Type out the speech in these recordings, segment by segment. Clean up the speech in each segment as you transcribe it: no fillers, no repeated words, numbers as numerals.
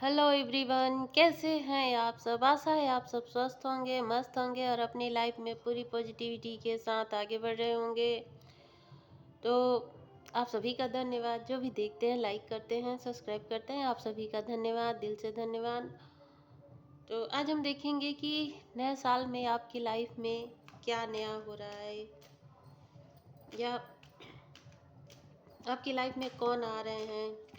Hello everyone, कैसे हैं आप सब। आशा है आप सब स्वस्थ होंगे, मस्त होंगे और अपनी लाइफ में पूरी पॉजिटिविटी के साथ आगे बढ़ रहे होंगे। तो आप सभी का धन्यवाद, जो भी देखते हैं, लाइक करते हैं, सब्सक्राइब करते हैं, आप सभी का धन्यवाद, दिल से धन्यवाद। तो आज हम देखेंगे कि नए साल में आपकी लाइफ में क्या नया हो रहा है, या आपकी लाइफ में कौन आ रहे हैं।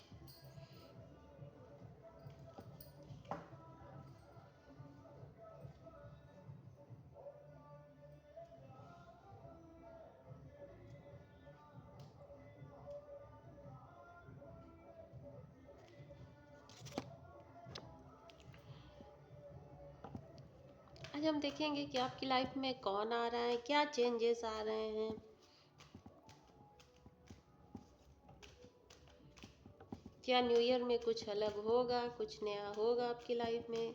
आज हम देखेंगे कि आपकी लाइफ में कौन आ रहा है, क्या चेंजेस आ रहे हैं। क्या न्यू ईयर में कुछ अलग होगा, कुछ नया होगा आपकी लाइफ में।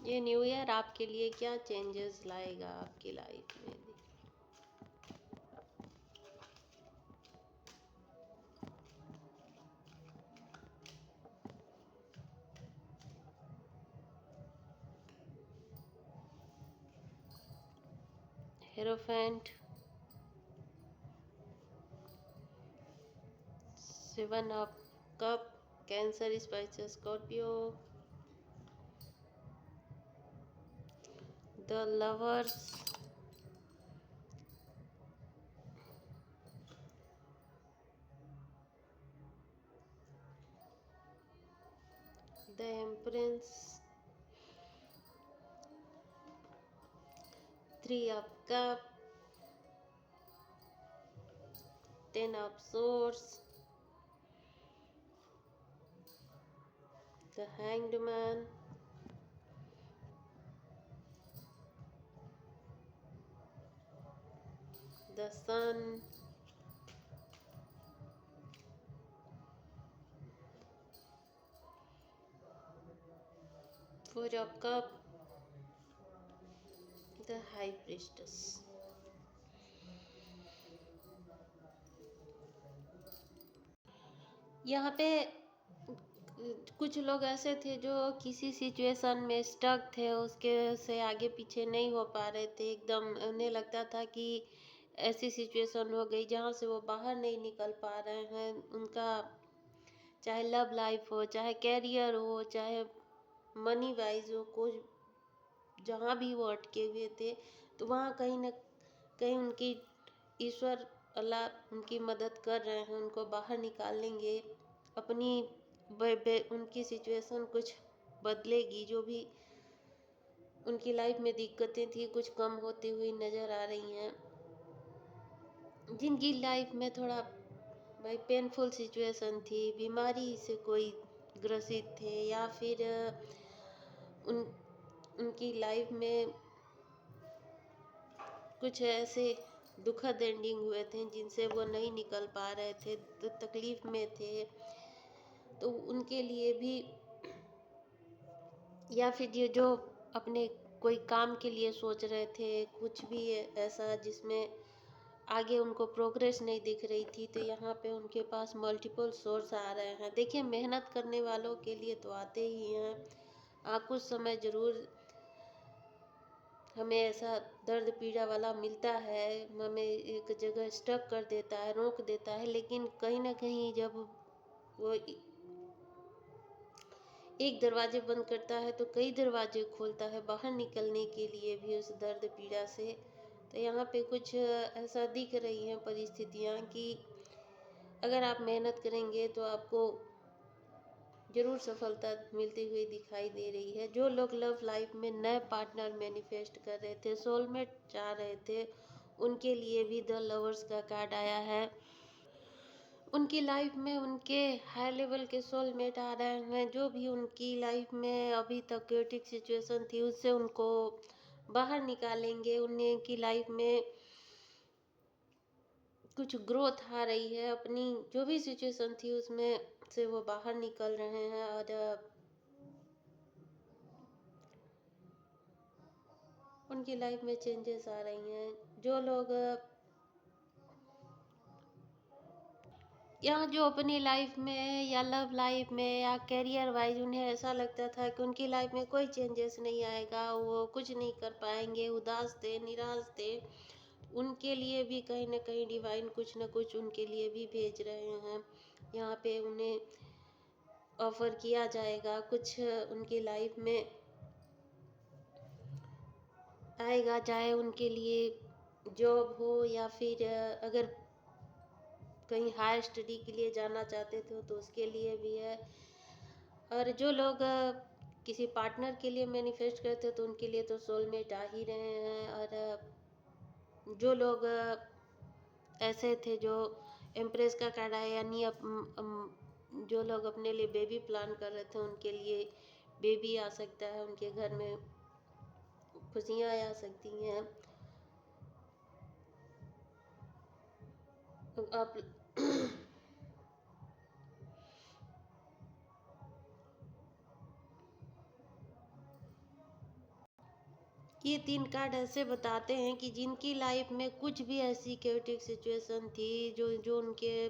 ये न्यू ईयर आपके लिए क्या चेंजेस लाएगा आपकी लाइफ में। Hierophant, 7 of cup, Cancer, spices, Scorpio, the lovers, the empress, 3 of cup, 10 of swords, the hanged man, the sun, 4 of cup, the high priestess. यहाँ पे कुछ लोग ऐसे थे जो किसी सिचुएशन में स्टक थे, उसके से आगे पीछे नहीं हो पा रहे थे। एकदम उन्हें लगता था कि ऐसी सिचुएशन हो गई जहाँ से वो बाहर नहीं निकल पा रहे हैं। उनका चाहे लव लाइफ हो, चाहे कैरियर हो, चाहे मनी वाइज हो, कुछ जहाँ भी वो अटके हुए थे, तो वहाँ कहीं ना कहीं उनकी ईश्वर अल्लाह उनकी मदद कर रहे हैं, उनको बाहर निकालेंगे। अपनी उनकी सिचुएशन कुछ बदलेगी। जो भी उनकी लाइफ में दिक्कतें थी कुछ कम होती हुई नज़र आ रही हैं। जिनकी लाइफ में थोड़ा भाई पेनफुल सिचुएशन थी, बीमारी से कोई ग्रसित थे, या फिर उन उनकी लाइफ में कुछ ऐसे दुखद एंडिंग हुए थे जिनसे वो नहीं निकल पा रहे थे, तो तकलीफ में थे, तो उनके लिए भी, या फिर ये जो अपने कोई काम के लिए सोच रहे थे, कुछ भी ऐसा जिसमें आगे उनको प्रोग्रेस नहीं दिख रही थी, तो यहाँ पे उनके पास मल्टीपल सोर्स आ रहे हैं। देखिए, मेहनत करने वालों के लिए तो आते ही हैं। कुछ समय ज़रूर हमें ऐसा दर्द पीड़ा वाला मिलता है, हमें एक जगह स्टक कर देता है, रोक देता है, लेकिन कहीं ना कहीं जब वो एक दरवाजे बंद करता है तो कई दरवाजे खोलता है बाहर निकलने के लिए भी उस दर्द पीड़ा से। तो यहाँ पे कुछ ऐसा दिख रही हैं परिस्थितियाँ कि अगर आप मेहनत करेंगे तो आपको ज़रूर सफलता मिलती हुई दिखाई दे रही है। जो लोग लव लाइफ में नए पार्टनर मैनिफेस्ट कर रहे थे, सोलमेट चाह रहे थे, उनके लिए भी द लवर्स का कार्ड आया है। उनकी लाइफ में उनके हाई लेवल के सोलमेट आ रहे हैं, जो भी उनकी लाइफ में अभी तक क्रिटिक सिचुएशन थी उससे उनको बाहर निकालेंगे। उन्हें की लाइफ में कुछ ग्रोथ आ रही है, अपनी जो भी सिचुएशन थी उसमें से वो बाहर निकल रहे हैं। और उनकी लाइफ में चेंजेस आ रही हैं। जो लोग या जो अपनी लाइफ में या लव लाइफ में या करियर वाइज उन्हें ऐसा लगता था कि उनकी लाइफ में कोई चेंजेस नहीं आएगा, वो कुछ नहीं कर पाएंगे, उदास थे, निराश थे, उनके लिए भी कहीं ना कहीं डिवाइन कुछ ना कुछ उनके लिए भी भेज रहे हैं। यहाँ पे उन्हें ऑफर किया जाएगा, कुछ उनकी लाइफ में आएगा, चाहे उनके लिए जॉब हो या फिर अगर कहीं हायर स्टडी के लिए जाना चाहते थे तो उसके लिए भी है। और जो लोग किसी पार्टनर के लिए मैनिफेस्ट करते तो उनके लिए तो सोलमेट आ ही रहे हैं। और जो लोग ऐसे थे जो एम्प्रेस का कार्ड आया, यानी जो लोग अपने लिए बेबी प्लान कर रहे थे उनके लिए बेबी आ सकता है, उनके घर में खुशियाँ आ सकती हैं। आप ये 3 कार्ड ऐसे बताते हैं कि जिनकी लाइफ में कुछ भी ऐसी केओटिक सिचुएशन थी, जो जो उनके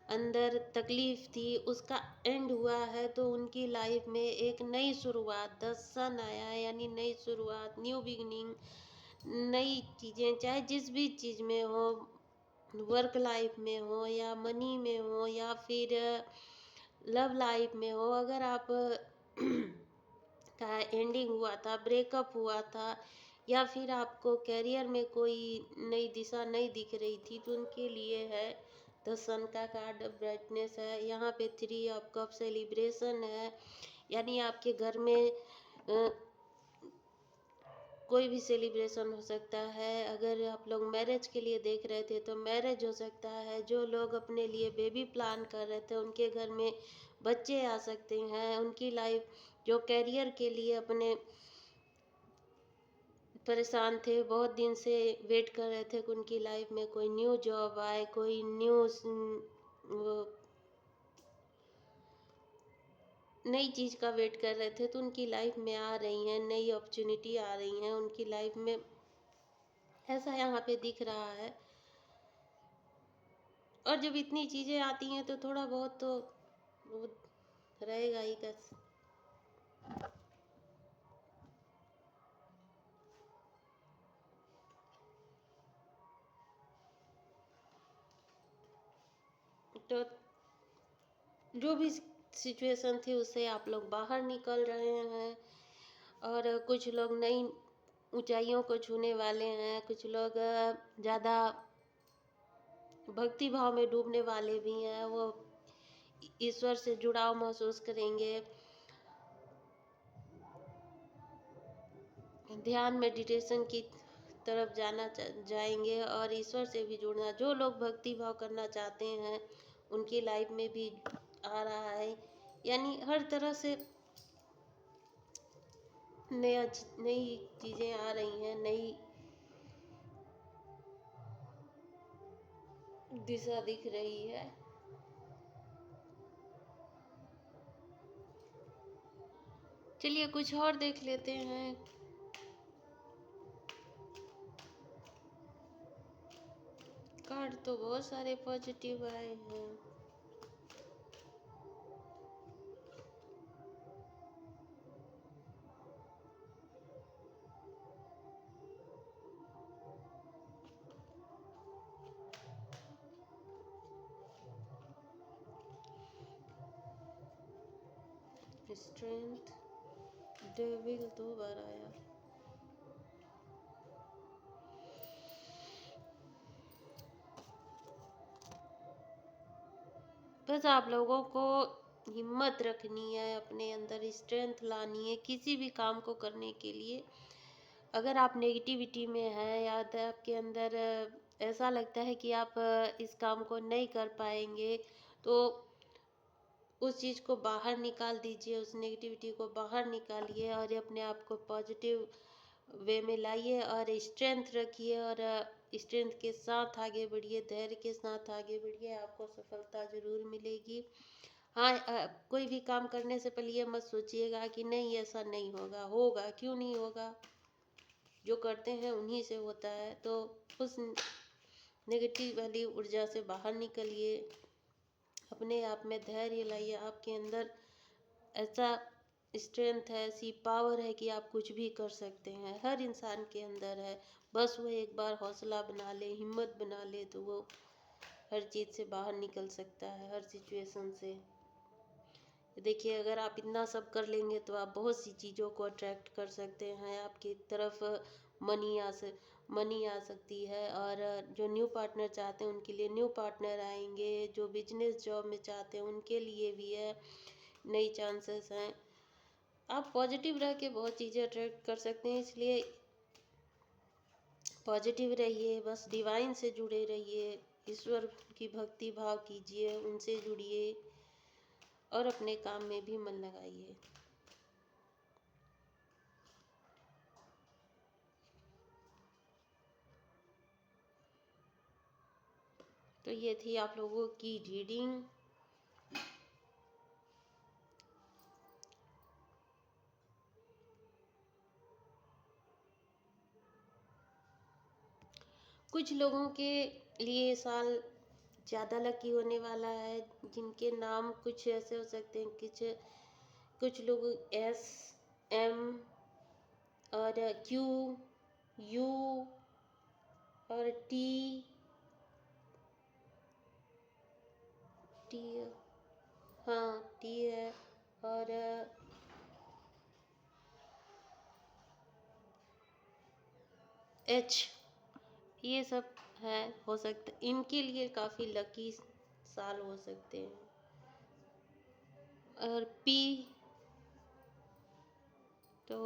अंदर तकलीफ थी, उसका एंड हुआ है, तो उनकी लाइफ में एक नई शुरुआत, द सन आया है, यानी नई शुरुआत, न्यू बिगिनिंग, नई चीज़ें, चाहे जिस भी चीज़ में हो, वर्क लाइफ में हो या मनी में हो या फिर लव लाइफ में हो। अगर आप का एंडिंग हुआ था, ब्रेकअप हुआ था, या फिर आपको करियर में कोई नई दिशा नहीं दिख रही थी, तो उनके लिए है द सन का कार्ड, ब्राइटनेस है। यहाँ पे 3 ऑफ कप सेलिब्रेशन है, यानी आपके घर में कोई भी सेलिब्रेशन हो सकता है। अगर आप लोग मैरिज के लिए देख रहे थे तो मैरिज हो सकता है। जो लोग अपने लिए बेबी प्लान कर रहे थे उनके घर में बच्चे आ सकते हैं। उनकी लाइफ, जो कैरियर के लिए अपने परेशान थे, बहुत दिन से वेट कर रहे थे कि उनकी लाइफ में कोई न्यू जॉब आए, कोई न्यू नई चीज़ का वेट कर रहे थे, तो उनकी लाइफ में आ रही हैं, नई अपॉर्चुनिटी आ रही हैं उनकी लाइफ में, ऐसा यहाँ पे दिख रहा है। और जब इतनी चीज़ें आती हैं तो थोड़ा बहुत तो वो रहेगा ही कस। तो जो भी सिचुएशन थी उससे आप लोग बाहर निकल रहे हैं, और कुछ लोग नई ऊंचाइयों को छूने वाले हैं। कुछ लोग ज़्यादा भक्ति भाव में डूबने वाले भी हैं, वो ईश्वर से जुड़ाव महसूस करेंगे, ध्यान मेडिटेशन की तरफ जाएंगे और ईश्वर से भी जुड़ना। जो लोग भक्ति भाव करना चाहते हैं उनकी लाइफ में भी आ रहा है, यानी हर तरह से नई चीज़ें आ रही हैं, नई दिशा दिख रही है। चलिए कुछ और देख लेते हैं। कार्ड तो बहुत सारे पॉजिटिव आए हैं। स्ट्रेंथ, डेविल 2 बार आया। बस आप लोगों को हिम्मत रखनी है, अपने अंदर स्ट्रेंथ लानी है किसी भी काम को करने के लिए। अगर आप नेगेटिविटी में हैं या तो आपके अंदर ऐसा लगता है कि आप इस काम को नहीं कर पाएंगे, तो उस चीज़ को बाहर निकाल दीजिए, उस नेगेटिविटी को बाहर निकालिए और अपने आप को पॉजिटिव वे में लाइए और स्ट्रेंथ रखिए, और स्ट्रेंथ के साथ आगे बढ़िए, धैर्य के साथ आगे बढ़िए, आपको सफलता ज़रूर मिलेगी। हाँ, कोई भी काम करने से पहले ये मत सोचिएगा कि नहीं ऐसा नहीं होगा, होगा, क्यों नहीं होगा। जो करते हैं उन्हीं से होता है। तो उस नेगेटिव वाली ऊर्जा से बाहर निकलिए, अपने आप में धैर्य लाइए। आपके अंदर ऐसा स्ट्रेंथ है, ऐसी पावर है कि आप कुछ भी कर सकते हैं, हर इंसान के अंदर है। बस वो एक बार हौसला बना ले, हिम्मत बना ले, तो वो हर चीज़ से बाहर निकल सकता है, हर सिचुएशन से। देखिए, अगर आप इतना सब कर लेंगे तो आप बहुत सी चीज़ों को अट्रैक्ट कर सकते हैं, आपकी तरफ मनी आ सकती है। और जो न्यू पार्टनर चाहते हैं उनके लिए न्यू पार्टनर आएंगे, जो बिजनेस जॉब में चाहते हैं उनके लिए भी है, नई चांसेस हैं। आप पॉजिटिव रह के बहुत चीज़ें अट्रैक्ट कर सकते हैं, इसलिए पॉजिटिव रहिए, बस डिवाइन से जुड़े रहिए, ईश्वर की भक्ति भाव कीजिए, उनसे जुड़िए और अपने काम में भी मन लगाइए। तो ये थी आप लोगों की रीडिंग। कुछ लोगों के लिए साल ज़्यादा लकी होने वाला है, जिनके नाम कुछ ऐसे हो सकते हैं, कुछ लोग SM और QU और T, हाँ T है, और H, ये सब है, हो सकता इनके लिए काफ़ी लकी साल हो सकते हैं। और P, तो